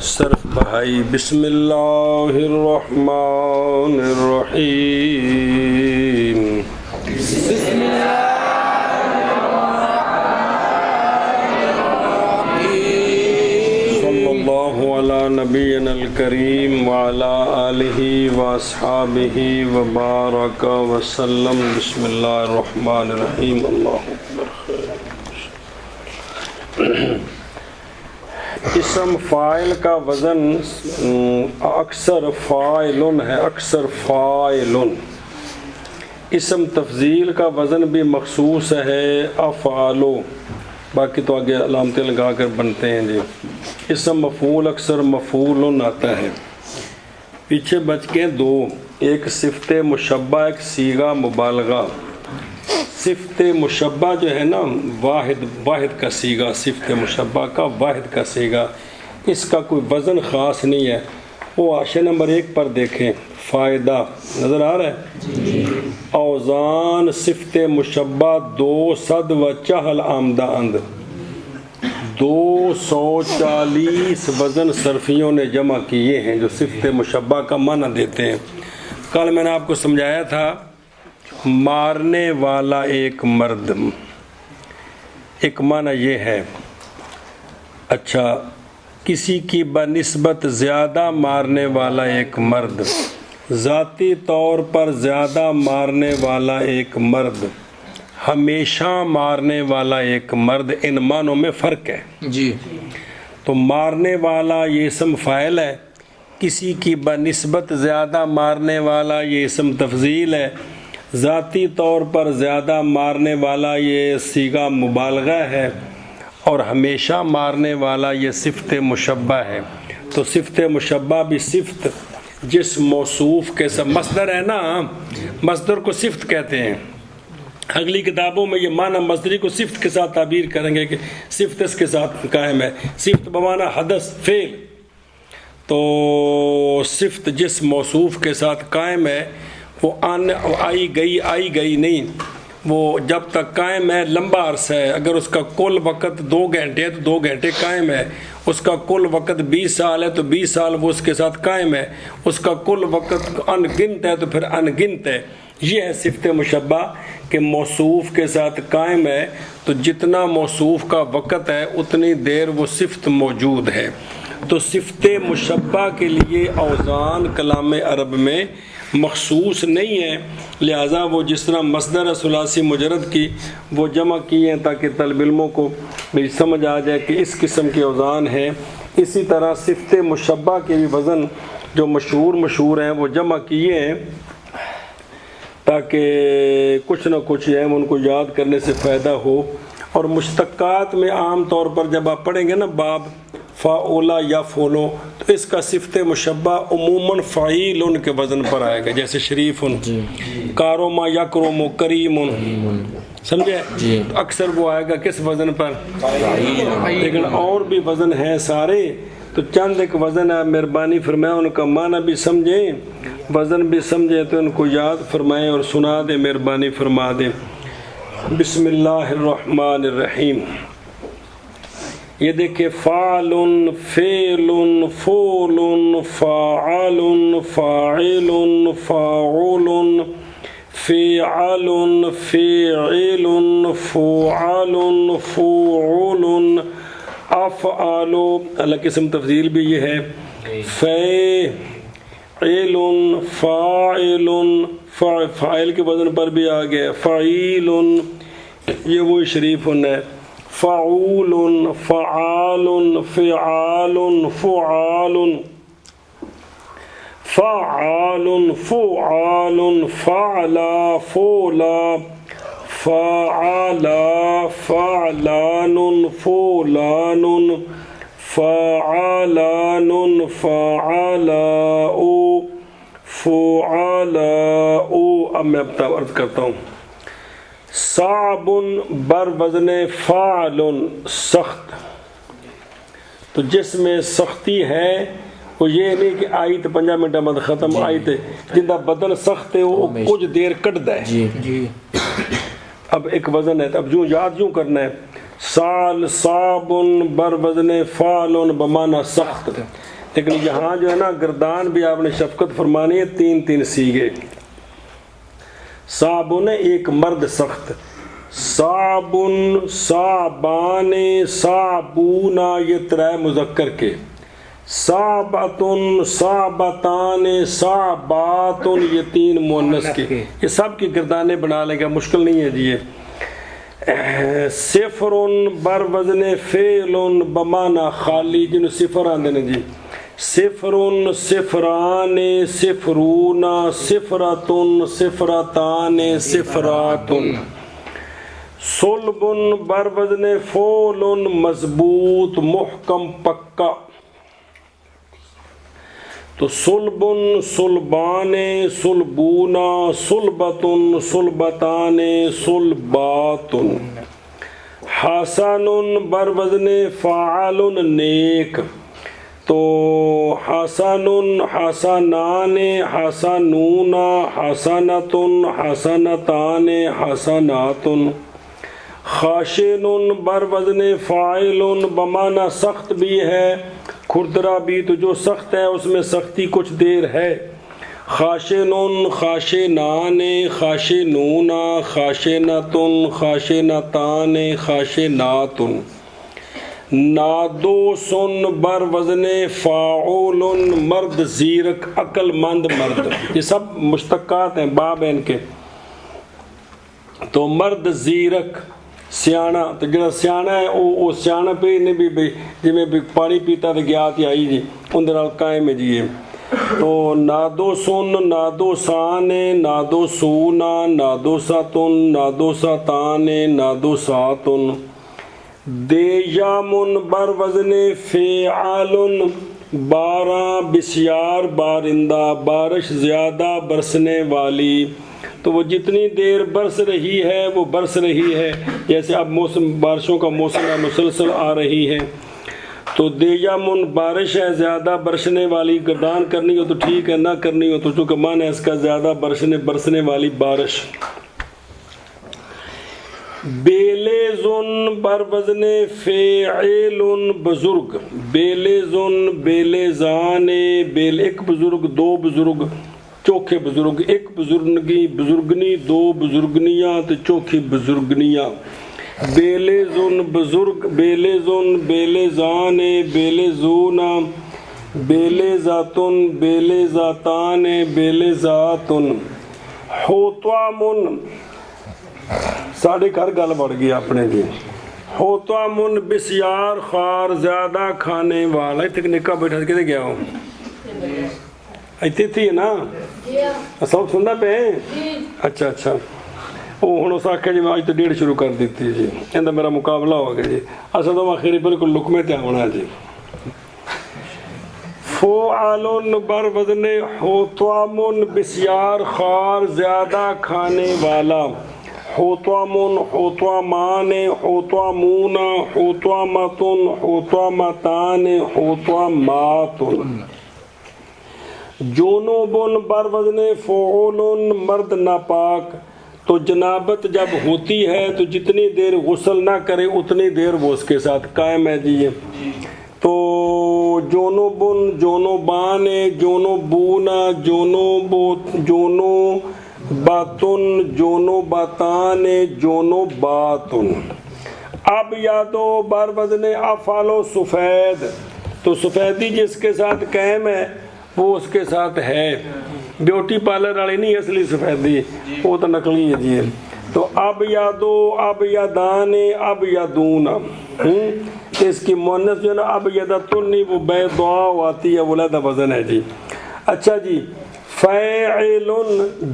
صرف بھائی بسم اللہ الرحمن الرحیم بسم صلی اللہ علی نبینا الکریم وعلی آلہ واصحابہ وبارک وسلم بسم اللہ الرحمن الرحیم اللہ اکبر اسم فاعل کا وزن اکثر فاعلن ہے، اکثر فاعلن۔ اسم تفضیل کا وزن بھی مخصوص ہے افعالو، باقی تو آگے علامتیں لگا کر بنتے ہیں جی۔ اسم مفعول اکثر مفعولن آتا ہے۔ پیچھے بچ کے دو، ایک صفت مشبہ، ایک صیغہ مبالغہ۔ صفت مشبہ جو ہے نا واحد کا صیغہ، صفت مشبہ کا واحد کا صیغہ، اس کا کوئی وزن خاص نہیں ہے۔ وہ حاشیہ نمبر 1 پر دیکھیں، فائدہ نظر آ رہا ہے جی۔ اوزان صفت مشبہ 240 آمدہ اند، 240 وزن صرفیوں نے جمع کیے ہیں جو صفت مشبہ کا معنی دیتے ہیں۔ کل میں نے آپ کو سمجھایا تھا مارنے والا ایک مرد، ایک معنی یہ ہے، اچھا کسی کی بنسبت زیادہ مارنے والا ایک مرد، ذاتی طور پر زیادہ مارنے والا ایک مرد، ہمیشہ مارنے والا ایک مرد، ان معنوں میں فرق ہے جی۔ تو مارنے والا یہ اسم فاعل ہے، کسی کی بنسبت زیادہ مارنے والا یہ اسم تفضیل ہے، ذاتی طور پر زیادہ مارنے والا یہ صیغہ مبالغہ ہے، اور ہمیشہ مارنے والا یہ صفت مشبہ ہے۔ تو صفت مشبہ بھی صفت جس موصوف کے ساتھ، مصدر ہے نا، مصدر کو صفت کہتے ہیں۔ اگلی کتابوں میں یہ معنی مصدری کو صفت کے ساتھ تعبیر کریں گے کہ صفت اس کے ساتھ قائم ہے، صفت بمعنی حدث فعل۔ تو صفت جس موصوف کے ساتھ قائم ہے وہ آئی گئی نہیں، وہ جب تک قائم ہے لمبا عرصہ ہے۔ اگر اس کا کل وقت 2 گھنٹے ہے تو 2 گھنٹے قائم ہے، اس کا کل وقت 20 سال ہے تو 20 سال وہ اس کے ساتھ قائم ہے، اس کا کل وقت ان گنت ہے تو پھر ان گنت ہے۔ یہ ہے صفت مشبہ کہ موصوف کے ساتھ قائم ہے، تو جتنا موصوف کا وقت ہے اتنی دیر وہ صفت موجود ہے۔ تو صفت مشبہ کے لیے اوزان کلام عرب میں مخصوص نہیں ہے، لہٰذا وہ جس طرح مصدر ثلاثی مجرد کی وہ جمع کیے ہیں تاکہ طالب علموں کو بھی سمجھ آ جائے کہ اس قسم کے اوزان ہیں۔ اسی طرح صفت مشبہ کے بھی وزن جو مشہور ہیں وہ جمع کیے ہیں تاکہ کچھ نہ کچھ ہے ان کو یاد کرنے سے فائدہ ہو۔ اور مشتقات میں عام طور پر جب آپ پڑھیں گے نا باب فاولا یا فولو، تو اس کا صفت مشبہ عموماً فعیل کے وزن پر آئے گا، جیسے شریف کاروما یکرم کریم، سمجھے؟ تو اکثر وہ آئے گا کس وزن پر؟ لیکن اور بھی وزن ہیں سارے، تو چند ایک وزن ہے، مہربانی فرمائیں ان کا معنی بھی سمجھیں، وزن بھی سمجھیں تو ان کو یاد فرمائیں اور سنا دیں، مہربانی فرما دیں۔ بسم اللہ الرحمن الرحیم۔ یہ دیکھیں فعل فعل فول فاعل فاعل فاعول فعل فعل فعل فعول افعال۔ اللہ قسم تفضیل بھی یہ ہے، فاعل فاعل، فاعل کے وزن پر بھی آ گیا، فعیل یہ وہی شریف ہے، فعول فعال فعال فعال فعال فعال فعلا فولا فعلا فعلان فولان فعلان فعلاء فعلاء۔ اب میں عرض کرتا ہوں، صعب بر وزن فاعل سخت، تو جس میں سختی ہے وہ یہ نہیں کہ آئی تو 5 منٹ بعد ختم، آئی تو جندہ بدن سخت ہے وہ کچھ دیر کٹ ہے۔ اب ایک وزن ہے، اب جو یاد یوں کرنا ہے، سال صابن بر وزن فعل بمعنی سخت، لیکن یہاں جو ہے نا گردان بھی آپ نے شفقت فرمانی ہے، 3 سیغے. صابن ایک مرد سخت، صابن صابان صابونا یہ 3 مذکر کے، صابتن صابتان صاباتن یہ 3 مؤنث کے. یہ سب کی گردانیں بنا لیں گا، مشکل نہیں ہے جی. یہ صفر بر وزن فعل بمعنی خالی، جنہوں صفر آندے نے جی. صفر صفران صفرون صفرتن صفرتان صفراتن. صلب بر وزن فعل مضبوط محکم پکا، تو صلب صلبان صلبونا صلبتن صلبتان صلباتن. حسن بر وزن فاعل نیک، تو حسن حسنان حسنون حسنتن حسنتان حسناتن. خاشن بر وزن فاعل بمعنی سخت بھی ہے، کھردرا بھی، تو جو سخت ہے اس میں سختی کچھ دیر ہے. خاشن خاشنان خاشنون خاشنتن خاشنتان خاشناتن. نادوس بر وزن فاعول مرد زیرک عقل مند مرد، یہ سب مشتقات ہیں باب ان کے. تو مرد زیرک سیانا، تو جڑا سیانا ہے وہ سیانا پہ نے بھی جی بھی پانی پیتا تو گیا تی آئی جی اندر قائم ہے جی. تو نادوسن نادوسان نادوسونا نادوساتن نادوساتان نادوساتن. دیامن بر وزن فعال بارہ بسیار بارندہ، بارش زیادہ برسنے والی، تو وہ جتنی دیر برس رہی ہے وہ برس رہی ہے. جیسے اب موسم بارشوں کا موسم ہے، مسلسل آ رہی ہے. تو دیامن بارش ہے زیادہ برسنے والی. گردان کرنی ہو تو ٹھیک ہے، نہ کرنی ہو تو چونکہ معنی ہے اس کا زیادہ برسنے والی بارش. بیلیزن بر وزن فعیل بزرگ، بیلیزن بیلیزان بیل ایک بزرگ، 2 بزرگ چوکھے بزرگ، ایک بزرگنی بزرگنی، 2 بزرگنیاں تو چوکھی بزرگنیاں. بیلیزن بزرگ، بیلیزن بیلیزان بیلیزون بیلیزاتن بیلیزاتان بیلیزاتن. ہوتوامن ساڑھے گھر گل بڑھ گئی اپنے جی. ہوتوامن بسیار خار زیادہ کھانے والا. اتنے نکا بیٹھا کدھر گیا ہوں اتنے تھی نا سب سننا پہ. اچھا اچھا وہ ہوں اس آخیا جی میں اج تو 1:30 شروع کر دیتی جی، کہتا میرا مقابلہ ہو گیا جی. اصل تو آخری بالکل لکمے تے آنا جی. فعال بر وزن ہوتوامن بسیار خار زیادہ کھانے والا. ہوتوامن ہوتوامان ہوتوامون ہوتوامتن ہوتوامتان ہوتواماتن. جنوبن بر وزن فعول مرد ناپاک، تو جنابت جب ہوتی ہے تو جتنی دیر غسل نہ کرے اتنی دیر وہ اس کے ساتھ قائم ہے جی. تو جنوبن جنوبان جنوبونا جنوباتن جنوباتان جنوباتن. اب یادو بر وزن افعال و سفید، تو سفیدی جس کے ساتھ قائم ہے وہ اس کے ساتھ ہے. بیوٹی پارلر والی نہیں اصلی سفیدی، وہ تو نقلی ہے جی. تو اب یادو اب یادان اب یادون، اس کی مؤنث جو ہے نا اب یادتن نہیں، وہ بیضاء آتی ہے، وہ علیحدہ وزن ہے جی. اچھا جی. فاعل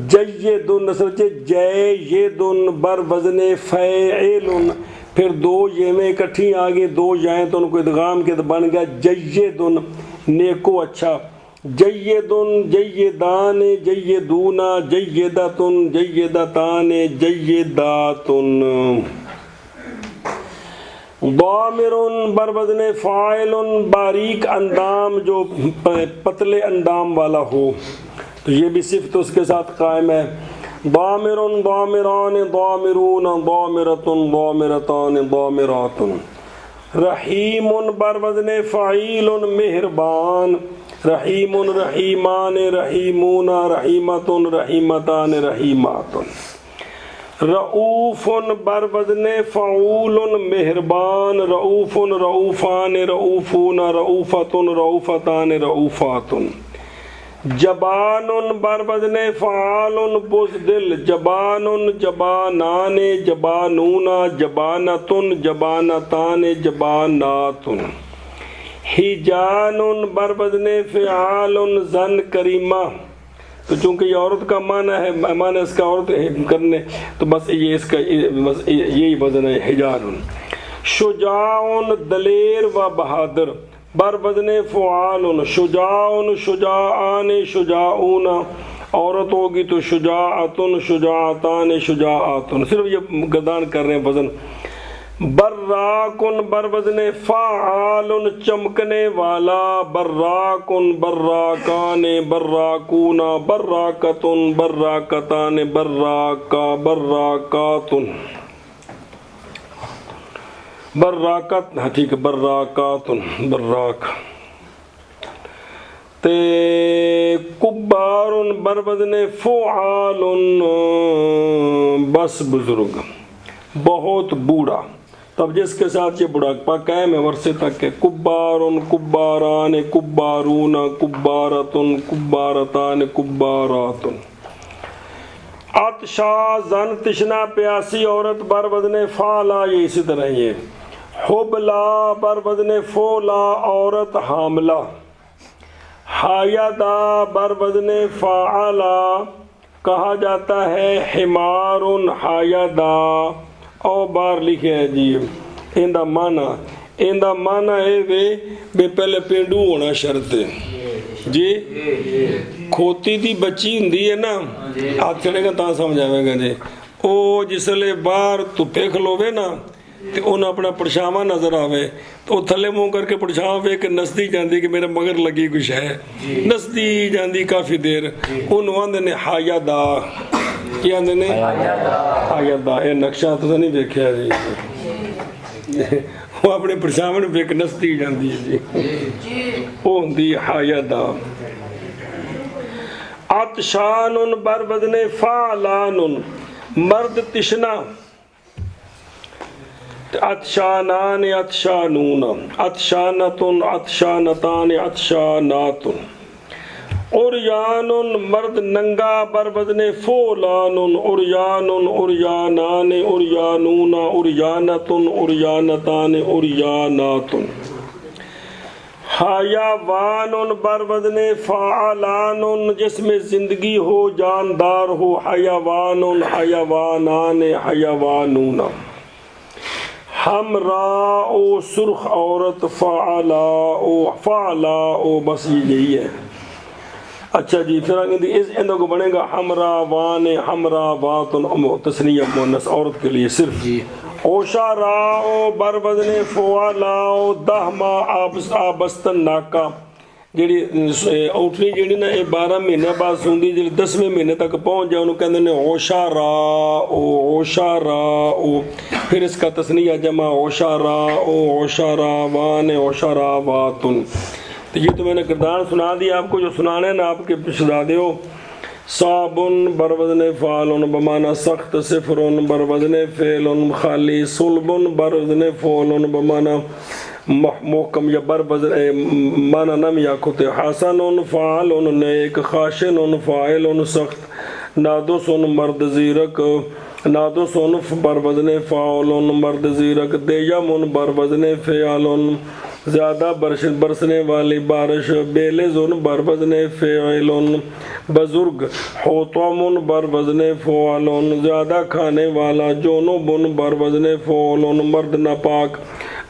جیدن نصر جیدن بر وزن فاعل، پھر 2 یہ میں اکٹھی آگے 2 جائیں تو ان کو ادغام کے بن گیا جیدن نیکو اچھا. جیدن جیدان جیدون جیدتن جیدتان جیداتن. ضامر بر وزن فاعل باریک اندام جو پتلے اندام والا ہو، تو یہ بھی صفت اس کے ساتھ قائم ہے. ضامر ضامران ضامرون ضامرۃ ضامرتان ضامرات رحیم بر وزن فعیل مہربان رحیم رحیمان رحیمون رحیمۃ رحیمتان رحیمات رؤوف بر وزن فعول مہربان رؤوف رؤوفان رؤوفون رؤوفۃ رؤوفتان رؤوفات جبان بر وزن فعال بزدل جبان جبانان جبانون جبانۃ جبانتان جبانات حجان بر وزن فعال زن کریمہ تو چونکہ یہ عورت کا معنی ہے معنی اس کا عورت کرنے تو بس یہ اس کا بس یہی وزن ہے حجان شجاع دلیر و بہادر بر وزن فعال شجاع شجاعان شجاعون عورت ہوگی تو شجاعت شجاعتان شجاعات صرف یہ گردان کر رہے ہیں وزن براکن بر وزن فعال چمکنے والا براکن براکان براکون براکتن براکتان براکا براکاتن براکت ہاں ٹھیک ہے براکاتن براک تے کبار بر وزن فعال بس بزرگ بہت بوڑھا تب جس کے ساتھ یہ بڑھاپا قائم ہے ورثے تک ہے کبار کباران کبارون کبارتن کبارتان کبارات عطشا زن تشنا پیاسی عورت بر وزن فالا یہ اسی طرح یہ حبلا بر وزن فولا عورت حاملہ حایدہ بر وزن فعلا کہا جاتا ہے حمار حایدہ او بار لکھے ہے جی اندہ مانا ہے بے پہلے پینڈو ہونا شرط ہے جی کھوتی دی بچی ہندی ہے نا ہاتھ چڑھے گا تاں سمجھ آئے گا جی او جس لئے بار تو پیکھ لوے نا تے انہوں اپنا پرشاواں نظر آوے تو تھلے منہ کر کے پرشاواں وے کہ نسدی جاندی کہ میرا مگر لگی کچھ ہے نسدی جاندی کافی دیر انہوں آندے نے حایدہ کیا آندے نے حایدہ اے نقشہ تو نہیں دیکھا جی وہ اپنے پرشاواں وے کہ نسدی جاندی ہے جی وہ ہندی حایدہ عطشان بر وزن فعلان مرد تشنا عطشانان عطشانون عطشانتن عطشانتان عطشانات عریان مرد ننگا بر وزن فولان عریان عریانان عریانون عریانتن عریانتان عریانات حیوان بر وزن فعلان جس میں زندگی ہو جاندار ہو حیوان حیوانان حیوانون ہمراء سرخ عورت فعلاء بس یہی ہے اچھا جی پھر اندھوں کو بنے گا ہمراوان ہمراوات تسنیہ مؤنث عورت کے لیے صرف اوشاراء بر وزن فعلاء دہما آبستن ناکا جیڑی اوٹنی جیڑی نا 12 مہینے بعد سوندی جیڑی 10ویں مہینے تک پہنچ جائے انہوں کہندے نے اوشاراء پھر اس کا تسنیہ جمع اوشاراوان اوشاراواتن تو یہ تو میں نے کردار سنا دیا آپ کو جو سنانے ہیں نا آپ کے سنا دیو صابن بر وزن فعل بمانا سخت صفر بر وزن فعل خالی صلب بر وزن فعل بمانا محکم یا بر وزن مانا نم یا کھتے حسن فعل نیک خاشن فاعل سخت نادس مرد زیرک نادس بر وزن فعل مرد زیرک دیم بر وزن فعل زیادہ برسنے والی بارش بیلز بر وزن فعل بزرگ حطم بر وزن فعل زیادہ کھانے والا جونب بر وزن فعل مرد ناپاک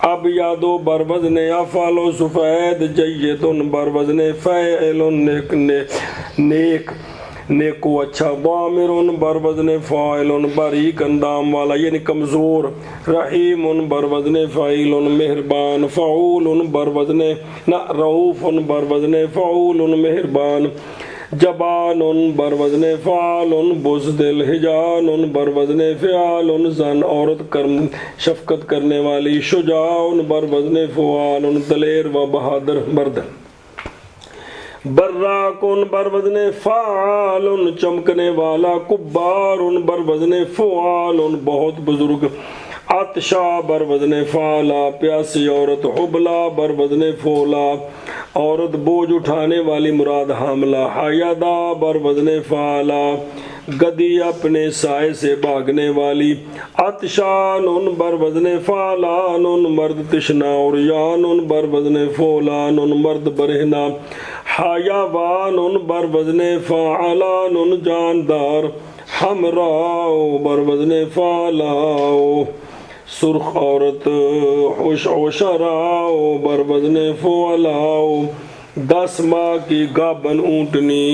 اب یادو بر وزن افعل سفید جید بر وزن فعل نیک نیکو اچھا ضامر بر وزن فاعل باریک اندام والا یعنی کمزور رحیم بر وزن فاعل مہربان فعول بر وزن رؤوف بر وزن فعول مہربان جبان بر وزن فعال، بزدل حجان بر وزن فعال، زن عورت شفقت کرنے والی، شجاع بر وزن فعال، دلیر و بہادر مرد، براق بر وزن فعال چمکنے والا، کبار بر وزن فعال بہت بزرگ، عطشا بر وزن فعلا پیاسی عورت، حبلا بر وزن فولا عورت بوجھ اٹھانے والی مراد حاملہ، حیدا بر وزن فعلا گدی اپنے سائے سے بھاگنے والی، عطشان بر وزن فعلان مرد تشنا، عریان بر وزن فولان مرد برہنا، حیوان بر وزن فعلان جاندار، حمراء بر وزن فعلاء سرخ عورت، عشراء بر وزن فعلاء 10 ماہ کی گابن اونٹنی۔